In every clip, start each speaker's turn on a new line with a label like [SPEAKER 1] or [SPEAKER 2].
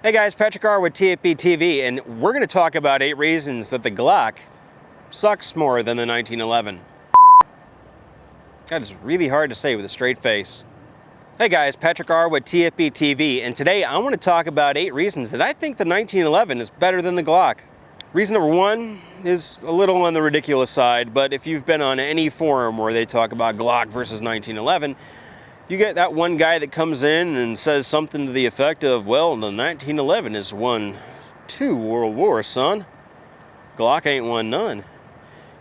[SPEAKER 1] Hey guys, Patrick R with TFBTV, and we're going to talk about 8 reasons that the Glock sucks more than the 1911. That is really hard to say with a straight face. Hey guys, Patrick R with TFBTV, and today I want to talk about 8 reasons that I think the 1911 is better than the Glock. Reason number 1 is a little on the ridiculous side, but if you've been on any forum where they talk about Glock versus 1911, you get that one guy that comes in and says something to the effect of, well, the 1911 has won 2 world wars, son. Glock ain't won none.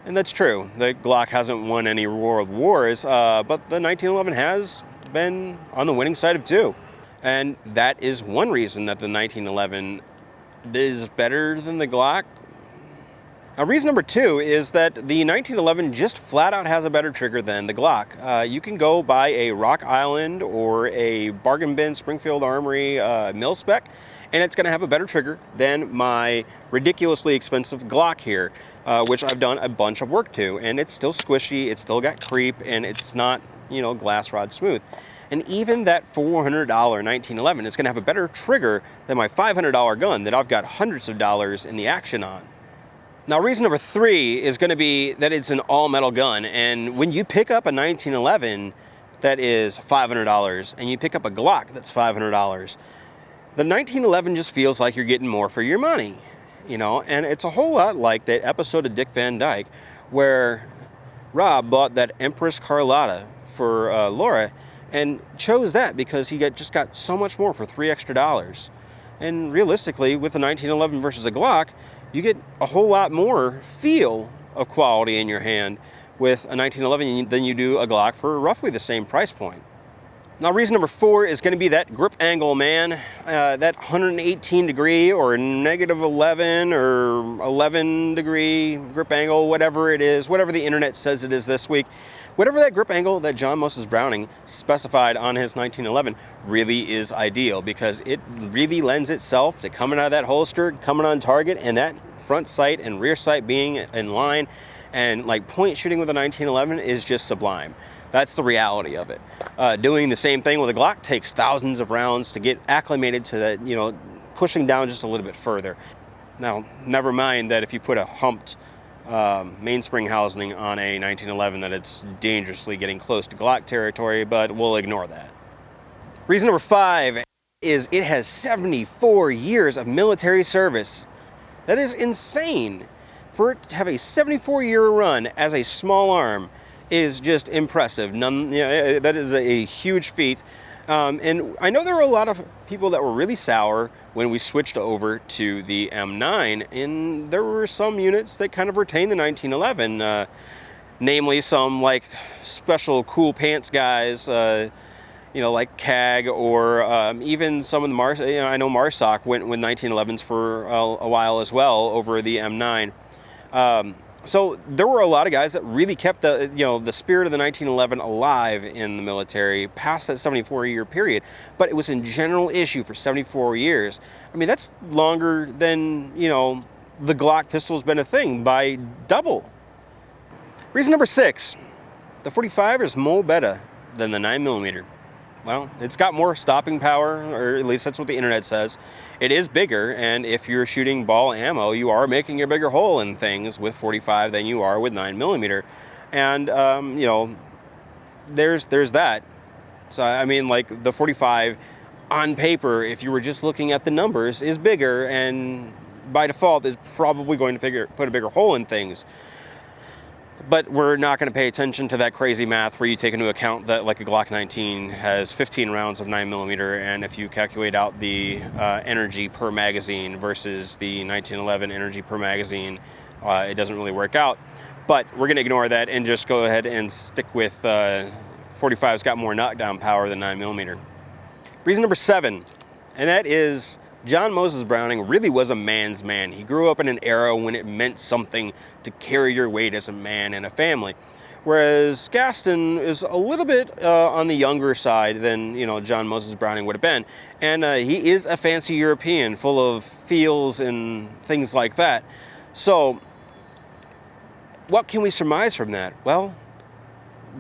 [SPEAKER 1] And that's true. The Glock hasn't won any world wars, but the 1911 has been on the winning side of 2. And that is one reason that the 1911 is better than the Glock. Reason number 2 is that the 1911 just flat out has a better trigger than the Glock. You can go buy a Rock Island or a bargain bin Springfield Armory mil spec, and it's going to have a better trigger than my ridiculously expensive Glock here, which I've done a bunch of work to, and it's still squishy, it's still got creep, and it's not, glass rod smooth. And even that $400 1911 is going to have a better trigger than my $500 gun that I've got hundreds of dollars in the action on. Now, reason number 3 is going to be that it's an all-metal gun, and when you pick up a 1911 that is $500 and you pick up a Glock that's $500, the 1911 just feels like you're getting more for your money, and it's a whole lot like that episode of Dick Van Dyke where Rob bought that Empress Carlotta for Laura and chose that because he just got so much more for $3 extra. And realistically, with the 1911 versus a Glock, you get a whole lot more feel of quality in your hand with a 1911 than you do a Glock for roughly the same price point. Now, reason number 4 is going to be that grip angle, man. That 118 degree or negative 11 or 11 degree grip angle, whatever it is, whatever the internet says it is this week. Whatever that grip angle that John Moses Browning specified on his 1911 really is ideal because it really lends itself to coming out of that holster, coming on target, and that front sight and rear sight being in line, and like point shooting with a 1911 is just sublime. That's the reality of it. Doing the same thing with a Glock takes thousands of rounds to get acclimated to that, pushing down just a little bit further. Now, never mind that if you put a humped mainspring housing on a 1911 that it's dangerously getting close to Glock territory, but we'll ignore that. Reason number 5 is it has 74 years of military service. That is insane. For it to have a 74-year run as a small arm is just impressive. That is a huge feat. And I know there were a lot of people that were really sour when we switched over to the M9, and there were some units that kind of retained the 1911, namely some like special cool pants guys, like CAG, or even some of the I know MARSOC went with 1911s for a while as well over the M9. So there were a lot of guys that really kept the spirit of the 1911 alive in the military past that 74-year period, but it was in general issue for 74 years. I mean, that's longer than, the Glock pistol's been a thing by double. Reason number 6, the 45 is Mobettah than the 9mm. Well, it's got more stopping power, or at least that's what the internet says. It is bigger, and if you're shooting ball ammo, you are making a bigger hole in things with 45 than you are with 9mm. And, there's that. So, I mean, like, the 45 on paper, if you were just looking at the numbers, is bigger, and by default is probably going to put a bigger hole in things. But we're not going to pay attention to that crazy math where you take into account that like a Glock 19 has 15 rounds of 9mm, and if you calculate out the energy per magazine versus the 1911 energy per magazine, it doesn't really work out. But we're going to ignore that and just go ahead and stick with 45's got more knockdown power than 9mm. Reason number 7, and that is John Moses Browning really was a man's man. He grew up in an era when it meant something to carry your weight as a man and a family. Whereas Gaston is a little bit on the younger side than, John Moses Browning would have been. And he is a fancy European full of feels and things like that. So what can we surmise from that? Well,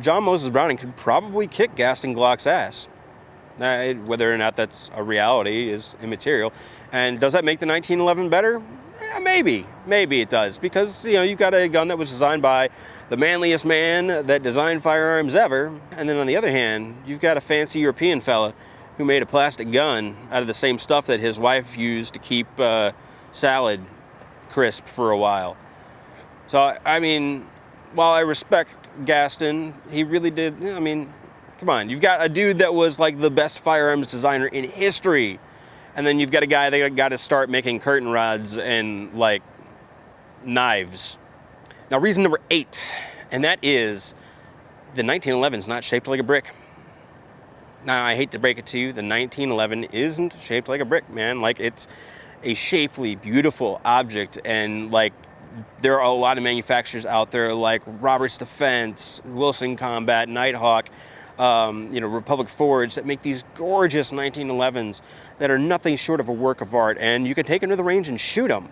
[SPEAKER 1] John Moses Browning could probably kick Gaston Glock's ass. Whether or not that's a reality is immaterial. And does that make the 1911 better? Maybe it does, because you've got a gun that was designed by the manliest man that designed firearms ever, and then on the other hand, you've got a fancy European fella who made a plastic gun out of the same stuff that his wife used to keep salad crisp for a while. So I mean, while I respect Gaston, he really did. I mean, come on, you've got a dude that was like the best firearms designer in history. And then you've got a guy that got to start making curtain rods and like knives. Now, reason number 8, and that is the 1911 is not shaped like a brick. Now, I hate to break it to you, the 1911 isn't shaped like a brick, man. Like, it's a shapely, beautiful object, and like there are a lot of manufacturers out there like Roberts Defense, Wilson Combat, Nighthawk, Republic Forge, that make these gorgeous 1911s that are nothing short of a work of art, and you can take them to the range and shoot them.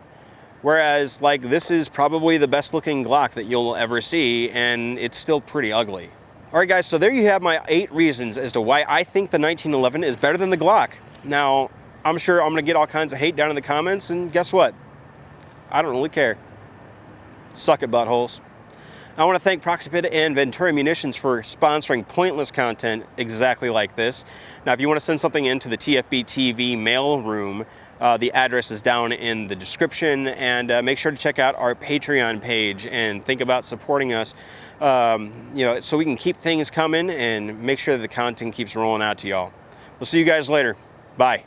[SPEAKER 1] Whereas, like, this is probably the best looking Glock that you'll ever see, and it's still pretty ugly. All right, guys, so there you have my 8 reasons as to why I think the 1911 is better than the Glock. Now, I'm sure I'm gonna get all kinds of hate down in the comments, and guess what? I don't really care. Suck it, buttholes. I want to thank Mobettah and Ventura Munitions for sponsoring pointless content exactly like this. Now, if you want to send something into the TFBTV mail room, the address is down in the description, and make sure to check out our Patreon page and think about supporting us, so we can keep things coming and make sure that the content keeps rolling out to y'all. We'll see you guys later. Bye.